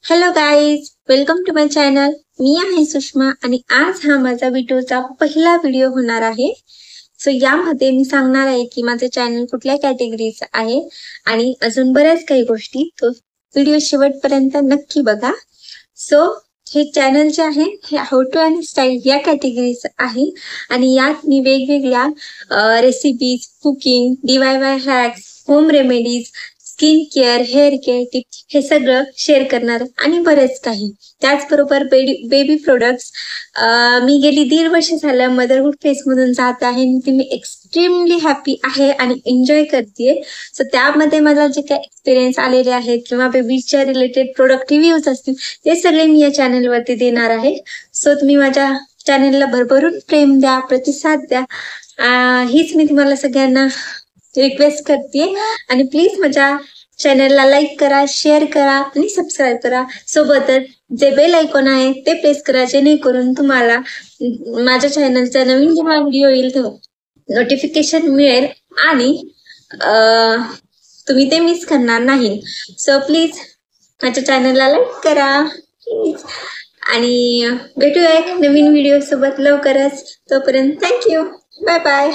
Hello guys, welcome to my channel. मी आहे सुषमा आणि आज हा माझा व्हिडिओचा पहिला व्हिडिओ होणार आहे. सो यामध्ये मी सांगणार आहे की माझे चॅनल कुठल्या कॅटेगरीज आहे आणि अजून बऱ्याच काही गोष्टी. तो व्हिडिओ शेवटपर्यंत नक्की बघा. सो हे चॅनल जे आहे हे हाऊ टू आणि स्टाईल या कॅटेगरीज आहे आणि यात मी वेगवेगळ्या recipes, cooking, DIY hacks, home remedies, skin care, hair care tips हे सगळं शेअर करणार आणि बरेच काही. त्याचबरोबर बेबी प्रोडक्ट्स. मी गेली 1.5 वर्ष झालं मदरहूड फेसमधून जात आहे आणि ती मी एक्स्ट्रीमली हॅपी आहे आणि एन्जॉय करते. सो त्यामध्ये मला जे काही एक्सपिरियन्स आलेले आहेत किंवा बेबीच्या रिलेटेड प्रोडक्ट रिव्ह्यूज असतील ते सगळे मी या चॅनलवरती देणार आहे. सो तुम्ही माझ्या चॅनलला भरभरून प्रेम द्या, प्रतिसाद द्या. हीच मी तुम्हाला सगळ्यांना रिक्वेस्ट करते आणि प्लीज माझ्या चॅनलला लाईक करा, शेअर करा आणि सबस्क्राईब करा. सोबतच जे बेल आयकॉन आहे ते प्रेस करा जेणेकरून तुम्हाला माझ्या चॅनलचा नवीन जेव्हा व्हिडिओ येईल तेव्हा नोटिफिकेशन मिळेल आणि तुम्ही ते मिस करणार नाही. सो प्लीज माझ्या चॅनलला लाईक करा प्लीज. आणि भेटूया एक नवीन व्हिडिओ सोबत लवकरच. तोपर्यंत थँक्यू. Bye bye.